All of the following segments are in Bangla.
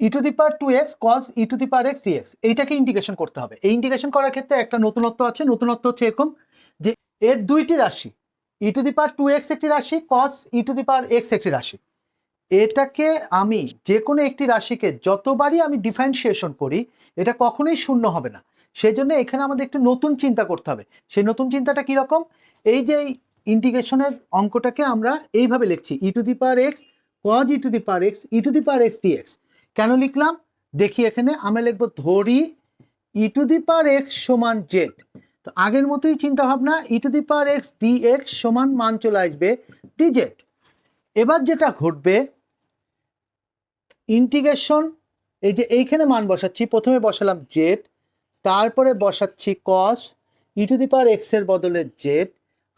e⁴ cos e⁴x dx এইটাকে ইন্টিগ্রেশন করতে হবে। এই ইন্টিগ্রেশন করার ক্ষেত্রে একটা নতুনত্ব আছে। নতুনত্ব হচ্ছে এরকম যে এর দুইটি রাশি, e⁴x একটি রাশি, cos e⁴x একটি রাশি। এটাকে আমি যে কোনো একটি রাশিকে যতবারই আমি ডিফারেন্সিয়েশন করি এটা কখনোই শূন্য হবে না। সেই জন্য এখানে আমাদের একটু নতুন চিন্তা করতে হবে। সেই নতুন চিন্তাটা কীরকম? এই যে ইন্টিগ্রেশনের অঙ্কটাকে আমরা এইভাবে লিখছি e⁴x cos e⁴x dx। কেন লিখলাম দেখি, এখানে আমরা লিখব ধরি e⁴x সমান z। তো আগের মতোই চিন্তা ভাবনা, e⁴x dx সমান মান চলে আসবে dz। এবার যেটা ঘটবে, ইন্টিগ্রেশন এই যে এইখানে মান বসাচ্ছি, প্রথমে বসালাম z, তারপরে বসাচ্ছি cos e⁴x এর বদলে z,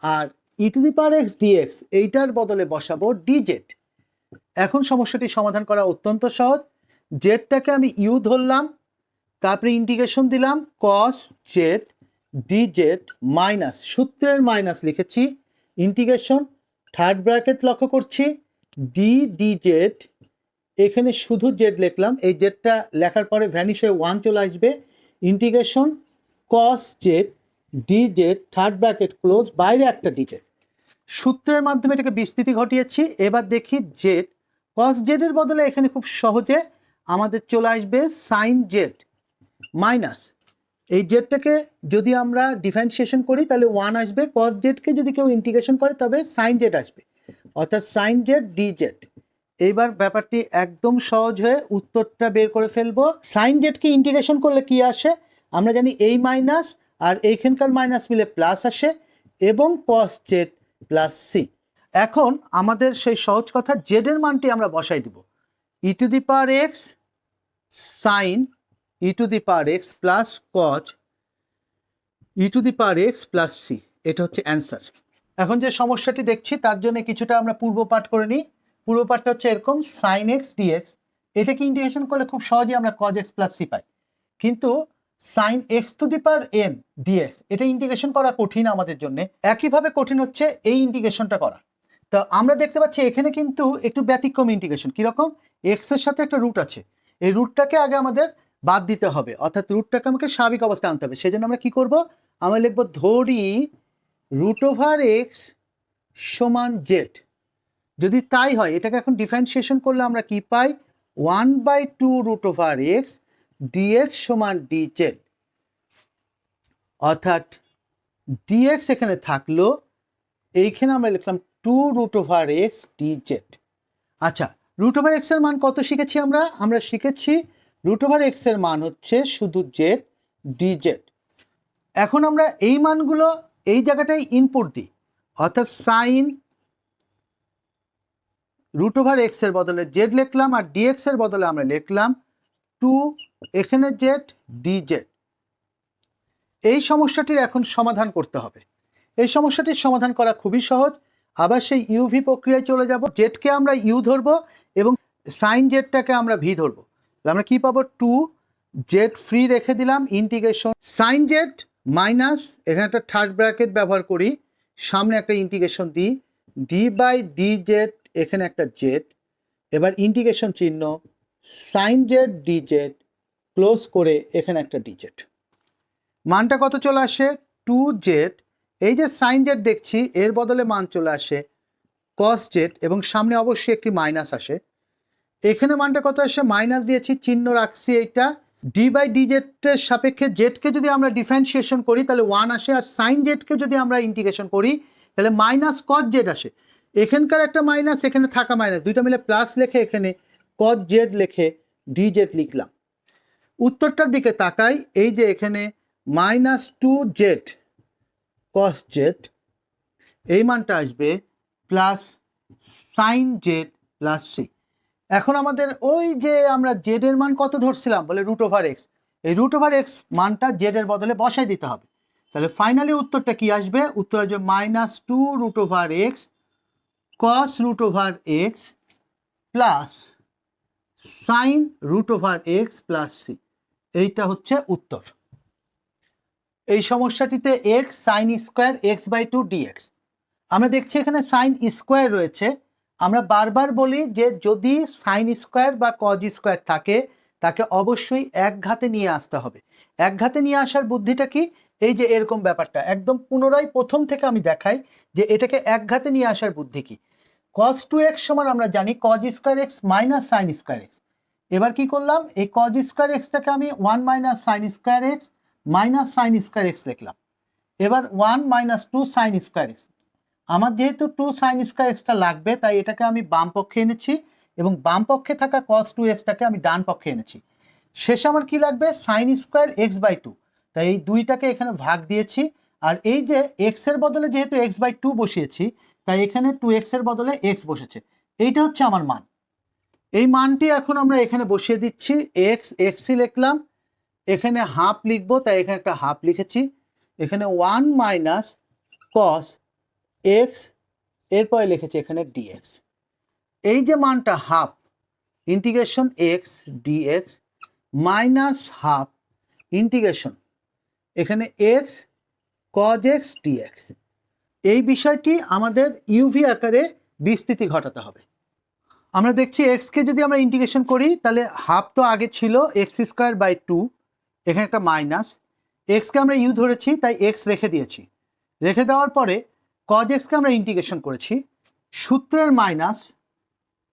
আর e⁴x dx এইটার বদলে বসাবো dz। এখন সমস্যাটি সমাধান করা অত্যন্ত সহজ। জেডটাকে আমি ইউ ধরলাম, তারপরে ইন্টিগ্রেশন দিলাম cos z dz মাইনাস, সূত্রের মাইনাস লিখেছি, ইন্টিগ্রেশন থার্ড ব্র্যাকেট লক্ষ্য করছি dz, এখানে শুধু জেড লিখলাম, এই জেডটা লেখার পরে ভ্যানিশ হয়ে 1 চলে আসবে, integration cos z dz third bracket close, বাইরে একটা ডিজেড। সূত্রের মাধ্যমে এটাকে বিস্তৃতি ঘটিয়েছি। এবার দেখি জেড, cos z এর বদলে এখানে খুব সহজে আমাদের চলে আসবে সাইন জেড মাইনাস, এই জেডটাকে যদি আমরা ডিফারেন্সিয়েশন করি তাহলে 1 আসবে, cos জেডকে যদি কেউ ইন্টিগ্রেশন করে তবে সাইন জেড আসবে, অর্থাৎ সাইন জেড ডিজেড। এইবার ব্যাপারটি একদম সহজ হয়ে উত্তরটা বের করে ফেলবো। সাইন জেডকে ইন্টিগ্রেশন করলে কি আসে আমরা জানি, এই মাইনাস আর এইখানকার মাইনাস মিলে প্লাস আসে, এবং cos জেড প্লাস সি। এখন আমাদের সেই সহজ কথা জেড এর মানটি আমরা বসাই দিব, e⁴x sine e⁴x plus cos e⁴x plus c, এটা হচ্ছে অ্যান্সার। এখন যে সমস্যাটি দেখছি তার জন্য কিছুটা আমরা পূর্বপাঠ করে নিই। পূর্বপাঠটা হচ্ছে এরকম, সাইন এক্স ডিএক্স এটাকে ইন্টিগ্রেশন করলে খুব সহজেই আমরা cos x প্লাস সি পাই, কিন্তু সাইন x⁴n ডিএক্স এটা ইন্টিগ্রেশন করা কঠিন আমাদের জন্য। একইভাবে কঠিন হচ্ছে এই ইন্টিগ্রেশনটা করা। তো আমরা দেখতে পাচ্ছি এখানে কিন্তু একটু ব্যতিক্রম ইন্টিগ্রেশন। কীরকম? এক্সের সাথে একটা রুট আছে, এই রুটটাকে আগে আমাদের বাদ দিতে হবে, অর্থাৎ রুটটাকে আমাকে স্বাভাবিক অবস্থায় আনতে হবে। সেই জন্য আমরা কী করবো, আমরা লিখব ধরি √x সমান জেড। যদি তাই হয় এটাকে এখন ডিফারেন্সিয়েশন করলে আমরা কি পাই, 1/2 √x dx সমান dz, অর্থাৎ dx এখানে থাকলো, এইখানে আমরা লিখলাম 2 √x dz। আচ্ছা, √x এর মান কত শিখেছি আমরা শিখেছি √x এর মান হচ্ছে শুধু z dz। এখন আমরা এই মানগুলো এই জায়গাটায় ইনপুট দিই, অর্থাৎ সাইন √x এর বদলে z লিখলাম, আর dx এর বদলে আমরা লিখলাম 2 এখানে z dz। এই সমস্যাটির এখন সমাধান করতে হবে। এই সমস্যাটির সমাধান করা খুবই সহজ। আবার সেই ইউভি প্রক্রিয়ায় চলে যাব, জেডকে আমরা ইউ ধরবো এবং সাইন জেডটাকে আমরা ভি ধরবো। আমরা কি পাবো, 2 জেড ফ্রি রেখে দিলাম, ইন্টিগ্রেশন সাইন জেড মাইনাস, এখানে একটা থার্ড ব্র্যাকেট ব্যবহার করি, সামনে একটা ইন্টিগ্রেশন দিই, d/dz, এখানে একটা জেড, এবার ইন্টিগ্রেশন চিহ্ন সাইন জেড ডিজেড ক্লোজ করে এখানে একটা ডিজেড। মানটা কত চলে আসে, 2z, এই যে সাইন জেড দেখছি এর বদলে মান চলে আসে cos জেড, এবং সামনে অবশ্যই একটি মাইনাস আসে। এখানে মানটা কত আসে, মাইনাস দিয়েছি, চিহ্ন রাখছি, এইটা d/dz-এর সাপেক্ষে জেডকে যদি আমরা ডিফারেন্সিয়েশন করি তাহলে 1 আসে, আর সাইন জেডকে যদি আমরা ইন্টিগ্রেশন করি তাহলে মাইনাস cos জেড আসে। এখানকার একটা মাইনাস, এখানে থাকা মাইনাস, দুইটা মিলে প্লাস লিখে এখানে cos জেড লিখে dz লিখলাম। উত্তরটার দিকে তাকাই, এই যে এখানে -2z cos জেড, এই মানটা আসবে plus sine z plus c. এখন আমাদের ওই যে আমরা জেড এর মান কত ধরছিলাম বলে √x, এই √x মানটা জেড এর বদলে বসাই দিতে হবে। তাহলে ফাইনালি উত্তরটা কি আসবে, উত্তর আসবে -2 √x cos √x plus sine √x plus c, এইটা হচ্ছে উত্তর। এই সমস্যাটিতে x sin² x/2 dx, আমরা দেখছি এখানে sin² রয়েছে, আমরা বারবার বলি যে যদি সাইন স্কোয়ার বা কজ স্কোয়ার থাকে তাকে অবশ্যই এক ঘাতে নিয়ে আসতে হবে। এক ঘাতে নিয়ে আসার বুদ্ধিটা কি, এই যে এরকম ব্যাপারটা একদম পুনরায় প্রথম থেকে আমি দেখাই যে এটাকে এক ঘাতে নিয়ে আসার বুদ্ধি কি। কজ 2x সমান আমরা জানি cos square x minus sine square x. এবার কি করলাম, এই কজ স্কোয়ার এক্সটাকে আমি 1 minus sine square x minus sine square x লিখলাম। এবার 1 মাইনাস 2 সাইন স্কোয়ার এক্স, আমার যেহেতু 2 সাইন স্কোয়ার এক্সটা লাগবে তাই এটাকে আমি বাম পক্ষে এনেছি এবং বাম পক্ষে থাকা কস 2x-টাকে আমি ডান পক্ষে এনেছি। শেষে আমার কি লাগবে, সাইন স্কোয়ার এক্স বাই 2, তাই এই দুইটাকে এখানে ভাগ দিয়েছি। আর এই যে এক্স এর বদলে যেহেতু এক্স বাই 2 বসিয়েছি তাই এখানে 2x এর বদলে এক্স বসেছে, এইটা হচ্ছে আমার মান। এই মানটি এখন আমরা এখানে বসিয়ে দিচ্ছি, এক্সই লিখলাম, এখানে হাফ লিখবো তাই এখানে একটা হাফ লিখেছি, এখানে 1 মাইনাস কস এক্স, এরপরে লিখেছি এখানে ডিএক্স। এই যে মানটা half integration x dx minus half integration এখানে এক্স কজ এক্স ডিএক্স, এই বিষয়টি আমাদের ইউভি আকারে বিস্তৃতি ঘটাতে হবে। আমরা দেখছি এক্সকে যদি আমরা ইন্টিগ্রেশন করি তাহলে হাফ তো আগে ছিল এক্স স্কোয়ার বাই 2, এখানে একটা মাইনাস, এক্সকে আমরা ইউ ধরেছি তাই এক্স রেখে দিয়েছি। রেখে দেওয়ার পরে কজ এক্সকে আমরা ইন্টিগ্রেশন করেছি, সূত্রের মাইনাস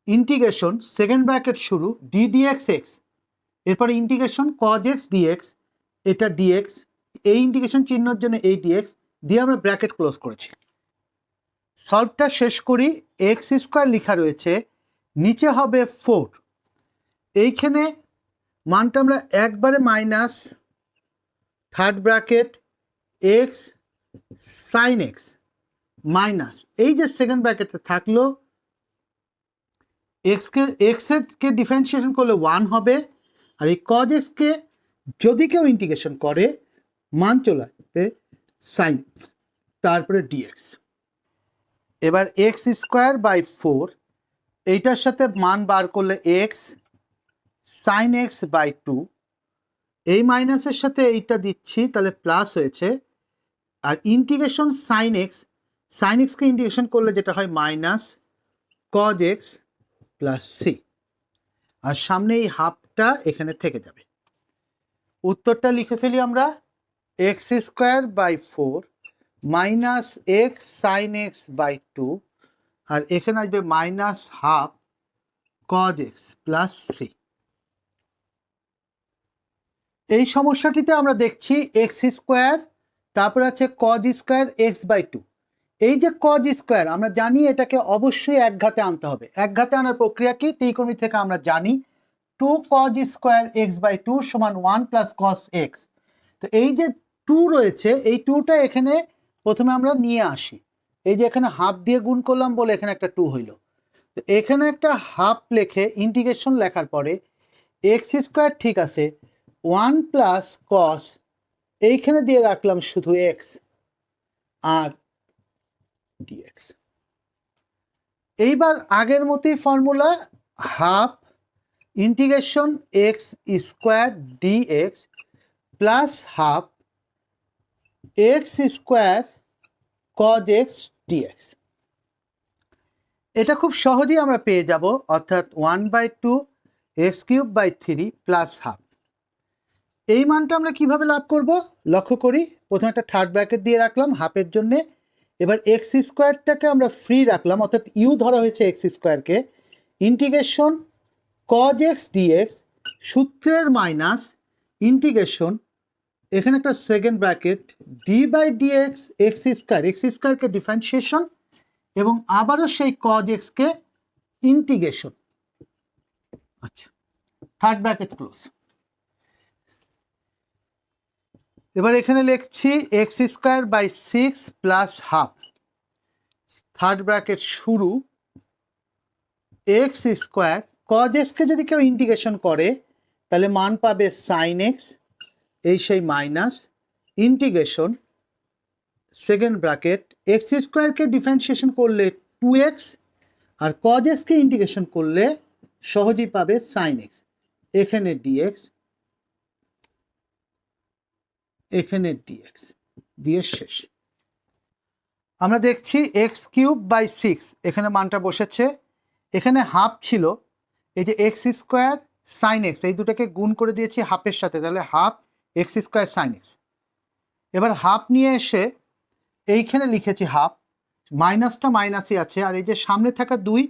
ইন্টিগ্রেশন সেকেন্ড ব্র্যাকেট শুরু ডি ডিএক্স এক্স, এরপরে ইন্টিগ্রেশন কজ এক্স ডিএক্স, এটা ডিএক্স, এই ইন্টিগ্রেশন চিহ্নের জন্য এই ডিএক্স দিয়ে আমরা ব্র্যাকেট ক্লোজ করেছি। সলভটা শেষ করি, এক্স স্কোয়ার লেখা রয়েছে, নিচে হবে 4, এইখানে মানটা আমরা একবারে minus third bracket x sine x minus এই যে সেকেন্ড ব্র্যাকেটে থাকলো এক্সকে ডিফারেন্সিয়েশন করলে 1 হবে, আর এই কজ এক্সকে যদি কেউ ইন্টিগ্রেশন করে মান চলে আসবে সাইন তারপরে ডিএক্স। এবার এক্স স্কোয়ার বাই 4 এইটার সাথে মান বার করলে এক্স সাইন এক্স বাই 2, এই মাইনাসের সাথে এইটা দিচ্ছি তাহলে প্লাস হয়েছে, আর ইন্টিগ্রেশন সাইন এক্সকে ইন্টিগ্রেশন করলে যেটা হয় minus cos x plus c, আর সামনে এই হাফটা এখানে থেকে যাবে। উত্তরটা লিখে ফেলি আমরা, x square by 4 minus x sine x by 2, আর এখানে আসবে minus half cos x plus c. এই সমস্যাটিতে আমরা দেখছি এক্স স্কোয়ার, তারপরে আছে কজ স্কোয়ার এক্স বাই 2। এই যে কজ স্কোয়ার আমরা জানি এটাকে অবশ্যই এক ঘাতে আনতে হবে। এক ঘাতে আনার প্রক্রিয়া কি, ত্রিকোণমিতি থেকে আমরা জানি 2 কজ স্কোয়ার এক্স বাই 2 সমান 1 প্লাস কস এক্স। তো এই যে 2 রয়েছে এই 2টা এখানে প্রথমে আমরা নিয়ে আসি, এই যে এখানে হাফ দিয়ে গুণ করলাম বলে এখানে একটা 2 হইল। তো এখানে একটা হাফ লেখে ইন্টিগ্রেশন লেখার পরে এক্স স্কোয়ার ঠিক আছে 1 প্লাস কস, এইখানে দিয়ে রাখলাম শুধু এক্স আর ডিএক্স। এইবার আগের মতোই formula, half integration x square dx plus half x square cos x dx. এটা খুব সহজেই আমরা পেয়ে যাব, অর্থাৎ 1/2 x cube by 3 plus half. এই মানটা আমরা কিভাবে লাভ করব লক্ষ্য করি, প্রথমে একটা থার্ড ব্র্যাকেট দিয়ে রাখলাম হাফের জন্যে, এবার এক্স স্কোয়ারটাকে আমরা ফ্রি রাখলাম, অর্থাৎ ইউ ধরা হয়েছে এক্স স্কোয়ারকে, ইন্টিগ্রেশন কজ এক্স ডিএক্স সূত্রের মাইনাস ইন্টিগ্রেশন এখানে একটা second bracket d by dx x স্কোয়ারকে ডিফারেন্সিয়েশন এবং আবারও সেই কজ এক্সকে ইন্টিগ্রেশন। আচ্ছা, থার্ড ব্র্যাকেট ক্লোজ। এবার এখানে লিখছি x square by 6 plus half, third bracket শুরু এক্স স্কোয়ার, কজ এক্সকে যদি কেউ ইন্টিগ্রেশন করে তাহলে মান পাবে সাইন এক্স, এই সেই minus integration second bracket x স্কোয়ারকে ডিফারেন্সিয়েশন করলে 2x, আর কজ এক্সকে ইন্টিগ্রেশন করলে সহজেই পাবে সাইন এক্স, এখানে ডিএক্স এখানে ডিএক্স দিয়ে শেষ। আমরা দেখছি এক্স কিউব বাই 6 এখানে মানটা বসেছে, এখানে হাফ ছিল, এই যে এক্স স্কোয়ার সাইন এক্স, এই দুটোকে গুণ করে দিয়েছি হাফের সাথে, তাহলে half x square sine x. এবার হাফ নিয়ে এসে এইখানে লিখেছি হাফ, মাইনাসটা মাইনাসই আছে, আর এই যে সামনে থাকা 2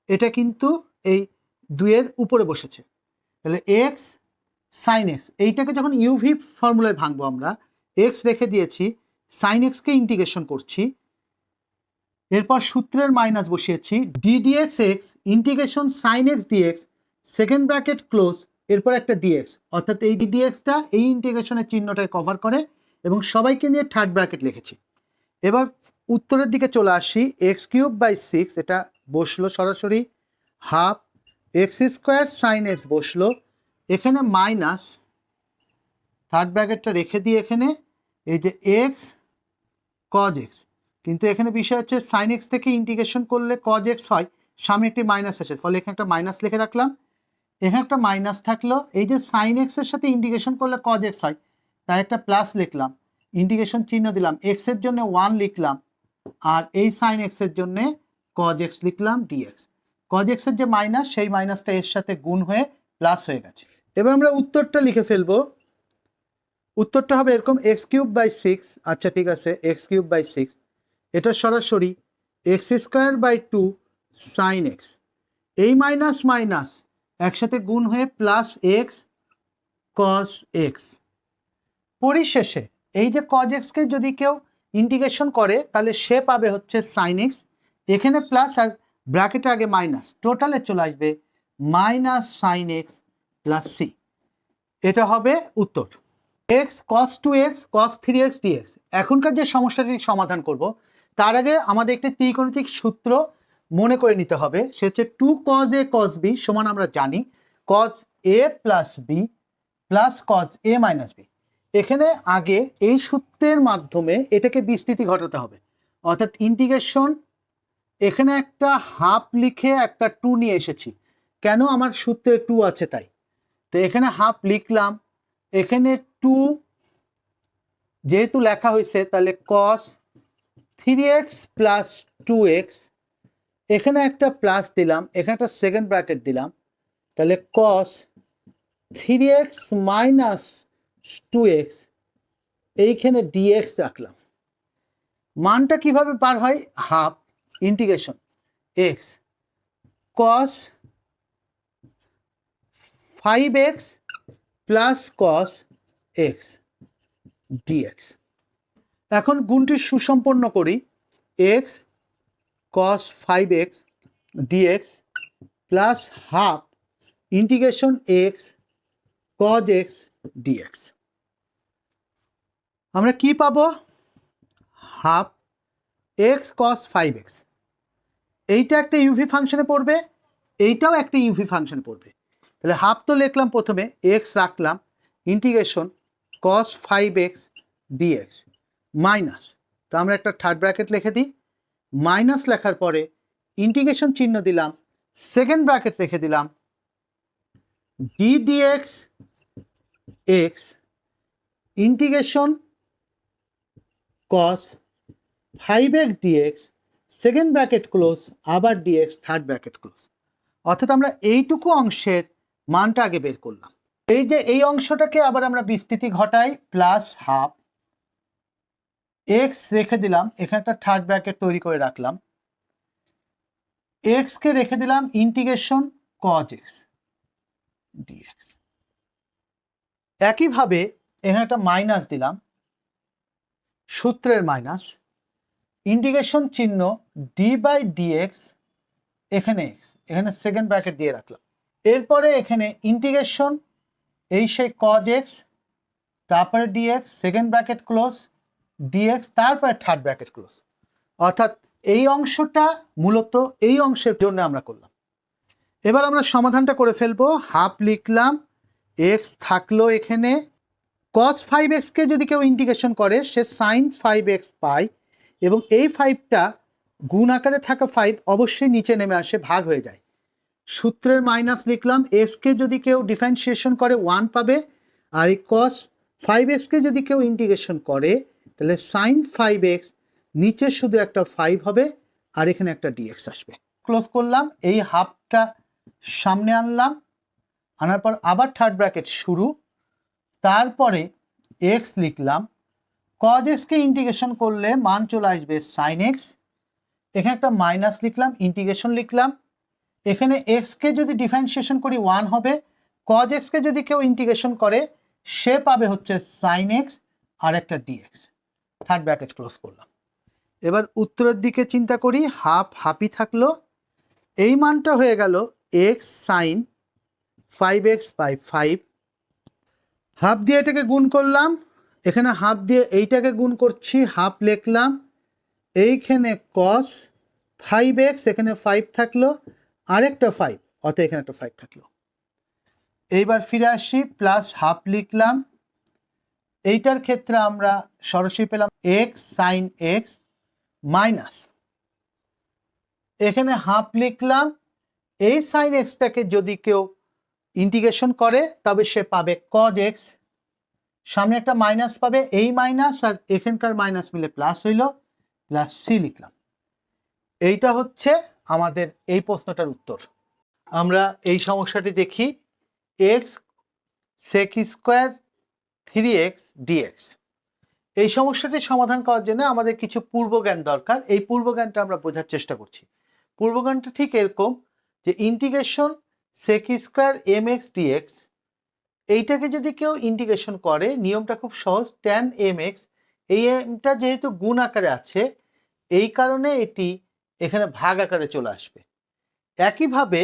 এটা কিন্তু এই 2-এর উপরে বসেছে, তাহলে এক্স সাইন এক্স। এইটাকে যখন ইউভি ফর্মুলায় ভাঙবো আমরা, এক্স রেখে দিয়েছি, সাইন এক্সকে ইন্টিগ্রেশন করছি, এরপর সূত্রের মাইনাস বসিয়েছি, d dx x integration sine x dx second bracket close, এরপর একটা ডিএক্স, অর্থাৎ এই ডিএক্সটা এই ইন্টিগ্রেশনের চিহ্নটাকে কভার করে, এবং সবাইকে নিয়ে থার্ড ব্র্যাকেট লিখেছি। এবার উত্তরের দিকে চলে আসি, এক্স কিউব বাই 6 এটা বসলো সরাসরি, half x square sine x বসলো, এখানে মাইনাস থার্ড ব্র্যাকেটটা রেখে দিয়ে এখানে এই যে এক্স কজ এক্স, কিন্তু এখানে বিষয় হচ্ছে সাইন এক্স থেকে ইন্টিগ্রেশন করলে কজ এক্স হয়, সামনে একটি মাইনাস আছে, ফলে এখানে একটা মাইনাস লিখে রাখলাম, এখানে একটা মাইনাস থাকলো, এই যে সাইন এক্সের সাথে ইন্টিগ্রেশন করলে কজ এক্স হয়, তাই একটা প্লাস লিখলাম, ইন্টিগ্রেশন চিহ্ন দিলাম, এক্সের জন্য 1 লিখলাম, আর এই সাইন এক্সের জন্য কজ এক্স লিখলাম ডিএক্স। কজ এক্সের যে মাইনাস, সেই মাইনাসটা এর সাথে গুণ হয়ে প্লাস হয়ে গেছে। এবার আমরা উত্তরটা লিখে ফেলবো, উত্তরটা হবে এরকম, এক্স কিউব বাই 6, আচ্ছা ঠিক আছে, এক্স কিউব বাই 6 এটা সরাসরি x square by 2 sine x, এই মাইনাস মাইনাস একসাথে গুণ হয়ে প্লাস এক্স কস এক্স। পরিশেষে এই যে কজ এক্সকে যদি কেউ ইন্টিগ্রেশন করে তাহলে সে পাবে হচ্ছে সাইন এক্স, এখানে প্লাস আর ব্র্যাকেটে আগে মাইনাস, টোটালে চলে আসবে minus sine x plus c, এটা হবে উত্তর। X cos 2x cos 3x dx. এখনকার যে সমস্যাটি সমাধান করব তার আগে আমাদের একটি ত্রিকোণমিতিক সূত্র মনে করে নিতে হবে, সে হচ্ছে 2 cos a cos b সমান আমরা জানি cos a plus b plus cos a minus b. এখানে আগে এই সূত্রের মাধ্যমে এটাকে বিস্তৃতি ঘটাতে হবে, অর্থাৎ ইন্টিগ্রেশন, এখানে একটা হাফ লিখে একটা 2 নিয়ে এসেছি, কেন, আমার সূত্রে 2 আছে তাই, তো এখানে হাফ লিখলাম, এখানে 2 যেহেতু লেখা হয়েছে তাহলে cos 3x প্লাস 2x, এখানে একটা প্লাস দিলাম, এখানে একটা সেকেন্ড ব্র্যাকেট দিলাম, তাহলে cos 3x মাইনাস 2x, এইখানে dx রাখলাম। মানটা কিভাবে পার হয়, half integration x cos 5x plus cos x dx। এখন গুণটি সুসম্পন্ন করি, x cos 5x dx plus half integration x cos x dx। আমরা কি পাবো, হাফ x cos 5x, এইটা একটা ইউভি ফাংশনে পড়বে, এইটাও একটা ইউভি ফাংশনে পড়বে, তাহলে হাফ তো লিখলাম, প্রথমে x রাখলাম, integration cos 5x dx minus, তো আমরা একটা থার্ড ব্র্যাকেট লিখে দিই, মাইনাস লেখার পরে ইন্টিগ্রেশন চিহ্ন দিলাম, সেকেন্ড ব্র্যাকেট রেখে দিলাম, d dx x integration cos 5x dx second bracket close, আবার dx থার্ড ব্র্যাকেট ক্লোজ। অর্থাৎ আমরা এইটুকু অংশের মানটা আগে বের করলাম, এই যে এই অংশটাকে আবার আমরা বিস্তৃতি ঘটাই, প্লাস হাফ এক্স রেখে দিলাম, এখানে একটা থার্ড ব্র্যাকেট তৈরি করে রাখলাম, এক্সকে রেখে দিলাম ইন্টিগ্রেশন cos x dx। একইভাবে এখানে একটা মাইনাস দিলাম, সূত্রের মাইনাস, ইন্টিগ্রেশন চিহ্ন ডি বাই ডিএক্স, এখানে এক্স, এখানে সেকেন্ড ব্র্যাকেট দিয়ে রাখলাম, এরপরে এখানে ইন্টিগ্রেশন এই সেই cos x, তারপরে dx second bracket close, dx তারপরে থার্ড ব্র্যাকেট ক্লোজ। অর্থাৎ এই অংশটা মূলত এই অংশের জন্য আমরা করলাম। এবার আমরা সমাধানটা করে ফেলবো, হাফ লিখলাম, x থাকলো এখানে, cos 5x কে যদি কেউ ইন্টিগ্রেশন করে সে sin 5x পায়, এবং এই 5টা গুণ আকারে থাকা 5 অবশ্যই নিচে নেমে আসে, ভাগ হয়ে যায়, সূত্রের মাইনাস লিখলাম, x কে যদি কেউ ডিফারেন্সিয়েশন করে 1 পাবে, আর এই cos 5x কে যদি কেউ ইন্টিগ্রেশন করে তাহলে sin 5x নিচে শুধু একটা 5 হবে, আর এখানে একটা dx আসবে। ক্লোজ করলাম, এই হাফটা সামনে আনলাম, আনার পর আবার থার্ড ব্র্যাকেট শুরু, তারপরে এক্স লিখলাম, কজ এক্সকে ইন্টিগ্রেশন করলে মান চলে আসবে সাইন এক্স, এখানে একটা মাইনাস লিখলাম, ইন্টিগ্রেশন লিখলাম, এখানে এক্সকে যদি ডিফারেন্সিয়েশন করি 1 হবে, কজ এক্সকে যদি কেউ ইন্টিগ্রেশন করে সে পাবে হচ্ছে সাইন এক্স আর একটা ডিএক্স, থার্ড ব্র্যাকেট ক্লোজ করলাম। এবার উত্তরের দিকে চিন্তা করি, হাফ হাফই থাকলো, এই মানটা হয়ে গেল এক্স সাইন 5x/5, হাফ দিয়ে এটাকে গুণ করলাম, এখানে হাফ দিয়ে এইটাকে গুণ করছি, হাফ লিখলাম, এইখানে কস 5x, এখানে 5 থাকলো, আরেকটা 5, অতএব এখানে একটা 5 থাকলো। এইবার ফিরে আসি, প্লাস হাফ লিখলাম, এইটার ক্ষেত্রে আমরা সরাসরি পেলাম এক্স সাইন এক্স মাইনাস, এখানে হাফ লিখলাম, এই সাইন এক্সটাকে যদি কেউ ইন্টিগ্রেশন করে তবে সে পাবে কজ এক্স, সামনে একটা মাইনাস পাবে, এই মাইনাস আর এখানকার মাইনাস মিলে প্লাস হইল, প্লাস সি লিখলাম। এইটা হচ্ছে আমাদের এই প্রশ্নটার উত্তর। আমরা এই সমস্যাটি দেখি, x sec square 3x dx। এই সমস্যাটি সমাধান করার জন্য আমাদের কিছু পূর্বজ্ঞান দরকার, এই পূর্বজ্ঞানটা আমরা বোঝার চেষ্টা করছি। পূর্বজ্ঞানটা ঠিক এরকম যে integration sec square mx dx, এইটাকে যদি কেউ ইন্টিগ্রেশন করে নিয়মটা খুব সহজ, tan mx, এই এমটা যেহেতু গুণ আকারে আছে এই কারণে এটি এখানে ভাগ আকারে চলে আসবে। একইভাবে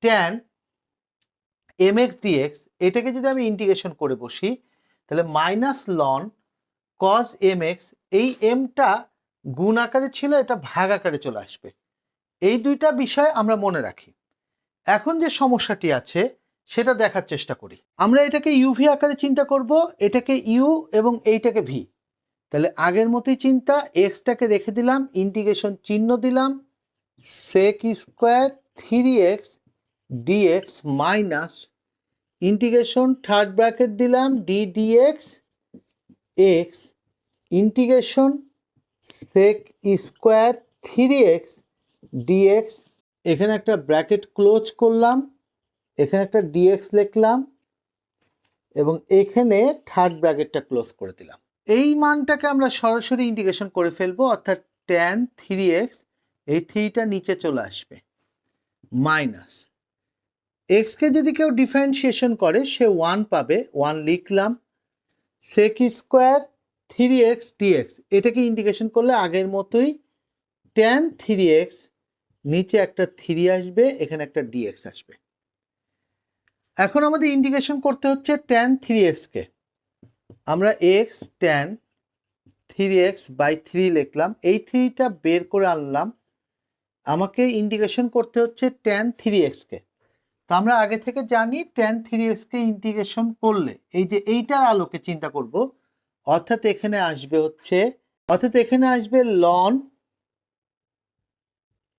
tan mx dx এটাকে যদি আমি ইন্টিগ্রেশন করে বসি তাহলে মাইনাস লন cos mx, এই এমটা গুণ আকারে ছিল এটা ভাগ আকারে চলে আসবে। এই দুইটা বিষয় আমরা মনে রাখি। এখন যে সমস্যাটি আছে সেটা দেখার চেষ্টা করি। আমরা এটাকে ইউভি আকারে চিন্তা করব, এটাকে ইউ এবং এইটাকে ভি। তাহলে আগের মতোই চিন্তা, এক্সটাকে রেখে দিলাম, ইন্টিগ্রেশন চিহ্ন দিলাম, sec square 3x dx minus integration third bracket দিলাম d dx x integration sec square 3x dx, এখানে একটা ব্র্যাকেট ক্লোজ করলাম, এখানে একটা dx লিখলাম এবং এখানে থার্ড ব্র্যাকেটটা ক্লোজ করে দিলাম। এই মানটাকে আমরা সরাসরি ইন্টিগ্রেশন করে ফেলবো, অর্থাৎ tan 3x, এই 3টা নিচে চলে আসবে, মাইনাস এক্সকে যদি কেউ ডিফারেন্সিয়েশন করে সে 1 পাবে, 1 লিখলাম, সেক স্কোয়ার 3x dx, এটাকে ইন্টিগ্রেশন করলে আগের মতোই tan 3x, নিচে একটা 3 আসবে, এখানে একটা dx আসবে। এখন আমাদের ইন্টিগ্রেশন করতে হচ্ছে tan 3x কে, আমরা x tan 3x/3 লিখলাম, এই 3টা বের করে আনলাম, আমাকে ইন্টিগ্রেশন করতে হচ্ছে tan 3x কে। তো আমরা আগে থেকে জানি tan 3x কে ইন্টিগ্রেশন করলে এই যে এইটার আলোকে চিন্তা করব, অর্থাৎ এখানে আসবে ln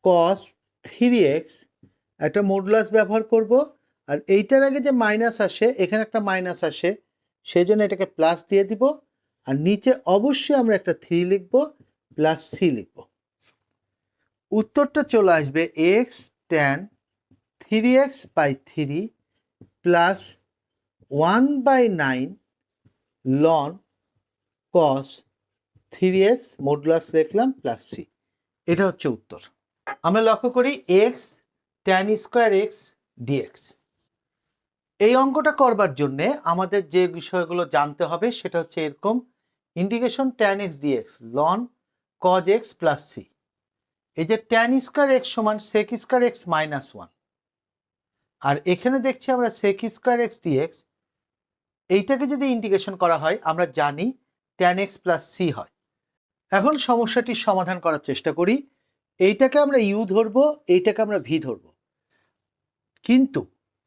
cos 3x, একটা মডুলাস ব্যবহার করব, আর এইটার আগে যে মাইনাস আসে এখানে একটা মাইনাস আসে, সেই জন্য এটাকে প্লাস দিয়ে দিব, আর নিচে অবশ্যই আমরা একটা 3 লিখব, প্লাস সি লিখব। উত্তরটা চলে আসবে x tan 3x/3 plus 1/9 ln cos 3x modulus লিখলাম প্লাস সি, এটা হচ্ছে উত্তর। আমরা লক্ষ্য করি x tan square x dx। এই অঙ্কটা করবার জন্যে আমাদের যে বিষয়গুলো জানতে হবে সেটা হচ্ছে এরকম, integration tan x dx ln cos x plus c, এই যে tan স্কোয়ার x সমান sec স্কোয়ার x মাইনাস 1, আর এখানে দেখছি আমরা sec স্কোয়ার x dx, এইটাকে যদি ইন্টিগ্রেশন করা হয় আমরা জানি tan x প্লাস সি হয়। এখন সমস্যাটির সমাধান করার চেষ্টা করি, এইটাকে আমরা ইউ ধরবো, এইটাকে আমরা ভি ধরবো, কিন্তু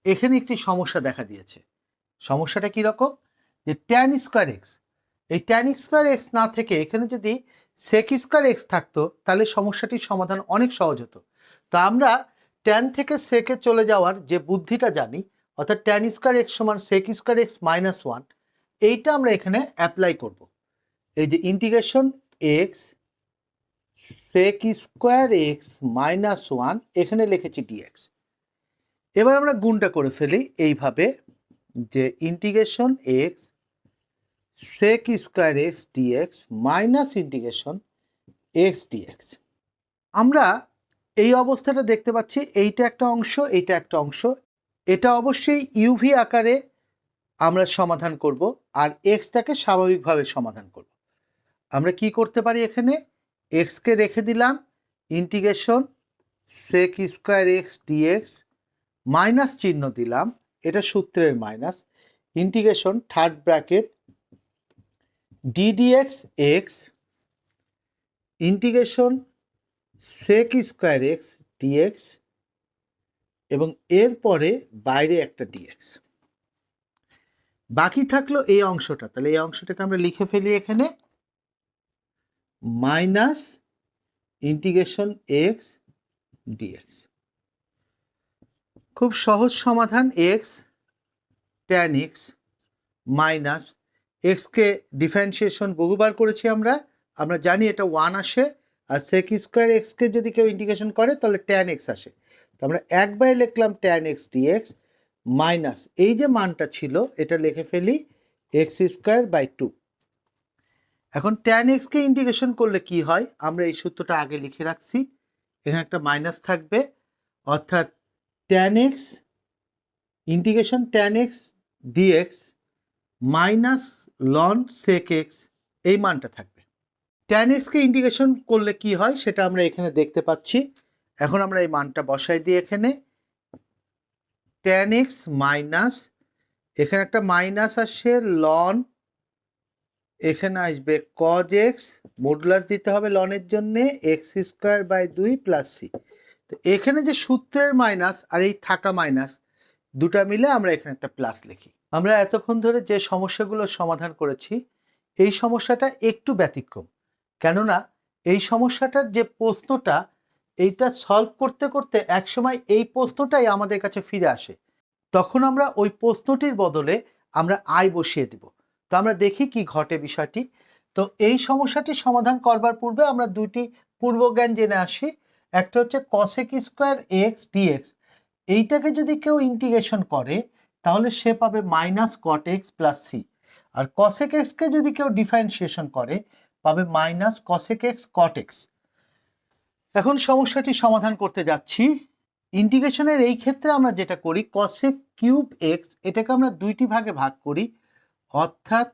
এখানে একটি সমস্যা দেখা দিয়েছে। সমস্যাটা কি রকম, যে tan স্কোয়ার x, এই tan স্কোয়ার x না থেকে এখানে যদি sec স্কোয়ার x থাকতো তাহলে সমস্যাটির সমাধান অনেক সহজ হতো। তো আমরা tan থেকে sec এ চলে যাওয়ার যে বুদ্ধিটা জানি, অর্থাৎ tan স্কোয়ার x সমান sec স্কোয়ার x মাইনাস 1, এইটা আমরা এখানে অ্যাপ্লাই করব। এই যে integration x sec square x minus one, এখানে লিখেছি ডিএক্স। এবার আমরা গুণটা করে ফেলি এইভাবে যে integration x sec square x dx minus integration x dx. আমরা এই অবস্থাটা দেখতে পাচ্ছি, এইটা একটা অংশ, এইটা একটা অংশ। এটা অবশ্যই ইউভি আকারে আমরা সমাধান করব, আর এক্সটাকে স্বাভাবিকভাবে সমাধান করব। আমরা কি করতে পারি, এখানে এক্সকে রেখে দিলাম integration sec square x dx, minus চিহ্ন দিলাম, এটা সূত্রের minus, integration third bracket d dx x integration sec square x dx, এবং এরপরে বাইরে একটা ডিএক্স। বাকি থাকলো এই অংশটা, তাহলে এই অংশটাকে আমরা লিখে ফেলি এখানে মাইনাস ইন্টিগ্রেশন এক্স ডিএক্স। খুব সহজ সমাধান, এক্স ট্যান এক্স মাইনাস এক্সকে ডিফারেন্সিয়েশন বহুবার করেছি আমরা জানি এটা ওয়ান আসে, আর সেক স্কোয়ার এক্সকে যদি কেউ ইন্টিগ্রেশন করে তাহলে ট্যান এক্স আসে। তো আমরা একবার লিখলাম ট্যান এক্স ডিএক্স মাইনাস এই যে মানটা ছিল এটা লিখে ফেলি এক্স স্কোয়ার বাই টু। এখন ট্যান এক্সকে ইন্টিগ্রেশন করলে কি হয়, আমরা এই সূত্রটা আগে লিখে রাখছি, এখানে একটা মাইনাস থাকবে, অর্থাৎ tan x integration tan x dx minus ln sec x, এই মানটা থাকবে। ট্যান এক্সকে ইন্টিগ্রেশন করলে কি হয় সেটা আমরা এখানে দেখতে পাচ্ছি। এখন আমরা এই মানটা বসাই দিই এখানে, ট্যান এক্স মাইনাস, এখানে একটা মাইনাস আসছে লন, এখানে আসবে কজ এক্স, মডুলাস দিতে হবে লনের জন্যে, এক্স স্কোয়ার বাই দুই প্লাস সি। তো এখানে যে সূত্রের মাইনাস আর এই থাকা মাইনাস দুটা মিলে আমরা এখানে একটা প্লাস লিখি। আমরা এতক্ষণ ধরে যে সমস্যাগুলোর সমাধান করেছি এই সমস্যাটা একটু ব্যতিক্রম, কেননা এই সমস্যাটার যে প্রশ্নটা এইটা সলভ করতে করতে একসময় এই প্রশ্নটাই আমাদের কাছে ফিরে আসে, তখন আমরা ওই প্রশ্নটির বদলে আমরা আই বসিয়ে দেব। তো আমরা দেখি কি ঘটে বিষয়টি। তো এই সমস্যাটি সমাধান করবার পূর্বে আমরা দুইটি পূর্বজ্ঞান জেনে আসি। একটা হচ্ছে কসেক স্কোয়ার এক্স ডিএক্স, এইটাকে যদি কেউ ইন্টিগ্রেশন করে তাহলে সে পাবে minus cot x plus c, আর কসেক এক্সকে যদি কেউ ডিফারেন্সিয়েশন করে পাবে minus cosec x cot x. এখন সমস্যাটি সমাধান করতে যাচ্ছি। ইন্টিগ্রেশনের এই ক্ষেত্রে আমরা যেটা করি কসেক কিউব এক্স, এটাকে আমরা দুইটি ভাগে ভাগ করি, অর্থাৎ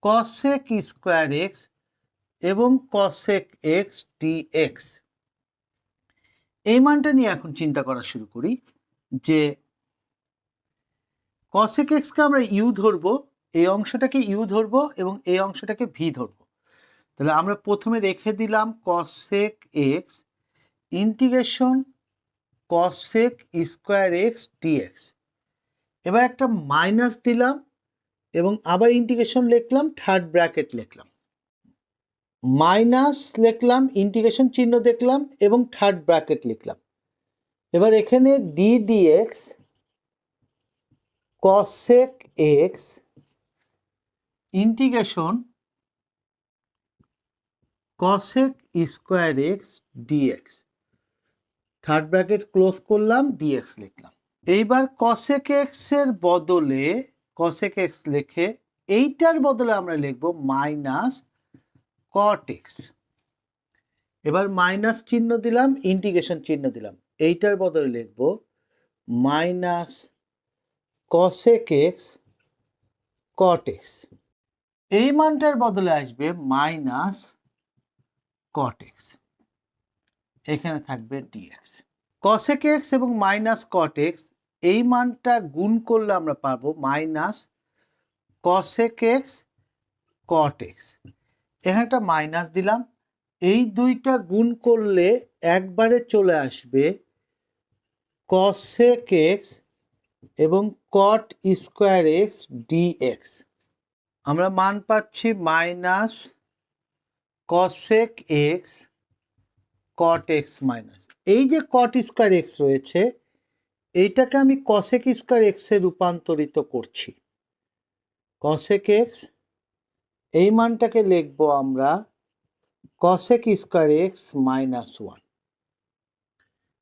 কসেক স্কোয়ার এক্স এবং কসেক এক্স ডিএক্স। এই মানটা নিয়ে এখন চিন্তা করা শুরু করি যে কসেক এক্সকে আমরা ইউ ধরবো, এই অংশটাকে ইউ ধরবো এবং এই অংশটাকে ভি ধরবো। তাহলে আমরা প্রথমে রেখে দিলাম cosec x integration cosec square x dx, এবার একটা মাইনাস দিলাম এবং আবার ইন্টিগ্রেশন লিখলাম, থার্ড ব্র্যাকেট লিখলাম, মাইনাস লিখলাম, ইন্টিগ্রেশন চিহ্ন দেখলাম এবং থার্ড ব্র্যাকেট লিখলাম। এবার এখানে d dx cosec x integration cosec square x dx, third bracket close করলাম, ডিএক্স লিখলাম। এইবার কসেক এক্স এর বদলে কসেক এক্স লিখে এইটার বদলে আমরা লিখব মাইনাস কট এক্স। এবার মাইনাস চিহ্ন দিলাম, ইন্টিগ্রেশন চিহ্ন দিলাম, এইটার বদলে লিখব minus cosec x cot x. এই মানটার বদলে আসবে মাইনাস কট এক্স, এখানে থাকবে ডিএক্স। কসেক এক্স এবং মাইনাস কট এক্স এই মানটা গুণ করলে আমরা পাবো minus cosec x cot x, এখানে একটা মাইনাস দিলাম, এই দুইটা গুণ করলে একবারে চলে আসবে কসেক এক্স এবং কট স্কোয়ার এক্স ডিএক্স। আমরা মান পাচ্ছি minus cosec x cot x minus, এই যে কট স্কোয়ার এক্স রয়েছে এইটাকে আমি কসেক স্কোয়ার এক্সে রূপান্তরিত করছি। কসেক এক্স এই মানটাকে লিখবো আমরা cosec স্কোয়ার এক্স মাইনাস 1,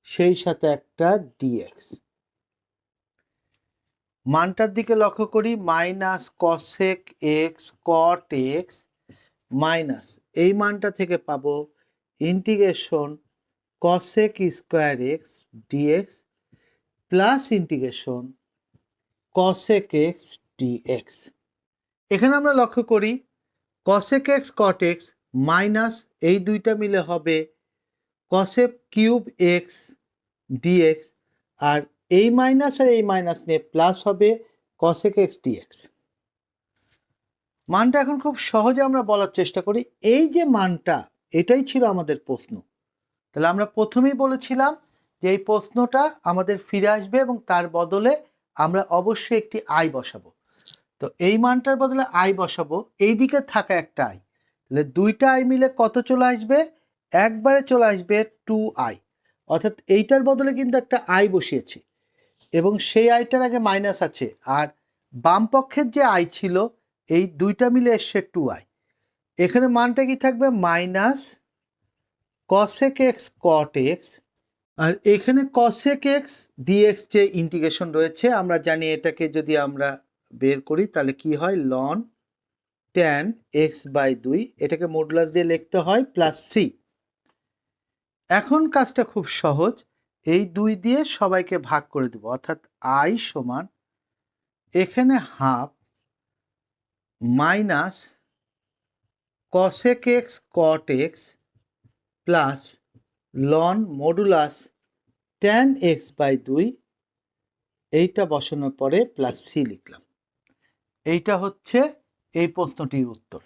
সেই সাথে একটা dx। মানটার দিকে লক্ষ্য করি, minus cosec x cot x minus এই মানটা থেকে পাবো integration cosec square x dx plus integration cosec x dx. এখানে আমরা লক্ষ্য করি cosec x cot x minus এই দুইটা মিলে হবে cosec কিউব এক্স ডিএক্স, আর এই মাইনাস আর এই মাইনাস নিয়ে প্লাস হবে cosec এক্স ডিএক্স। মানটা এখন খুব সহজে আমরা বলার চেষ্টা করি, এই যে মানটা এটাই ছিল আমাদের প্রশ্ন। তাহলে আমরা প্রথমেই বলেছিলাম যে এই প্রশ্নটা আমাদের ফিরে আসবে এবং তার বদলে আমরা অবশ্যই একটি আই বসাবো। তো এই মানটার বদলে আই বসাবো, এই দিকে থাকা একটা আই, তাহলে দুইটা আই মিলে কত চলে আসবে, একবারে চলে আসবে 2i, অর্থাৎ এইটার বদলে কিন্তু একটা আই বসিয়েছি এবং সেই আইটার আগে মাইনাস আছে, আর বাম পক্ষের যে আই ছিল এই দুইটা মিলে এসছে 2i। এখানে মানটা কি থাকবে, minus cosec x cot x, আর এখানে cosec এক্স ডিএক্স যে ইন্টিগ্রেশন রয়েছে আমরা জানি এটাকে যদি আমরা বের করি তাহলে কি হয়, ln tan x/2, এটাকে মডুলাস দিয়ে লিখতে হয় প্লাস সি। এখন কাজটা খুব সহজ, এই 2 দিয়ে সবাইকে ভাগ করে দেব, অর্থাৎ i সমান এখানে half minus cosec x cot x plus ln modulus tan x/2, এইটা বসানোর পরে প্লাস সি লিখলাম। এইটা হচ্ছে এই প্রশ্নটির উত্তর।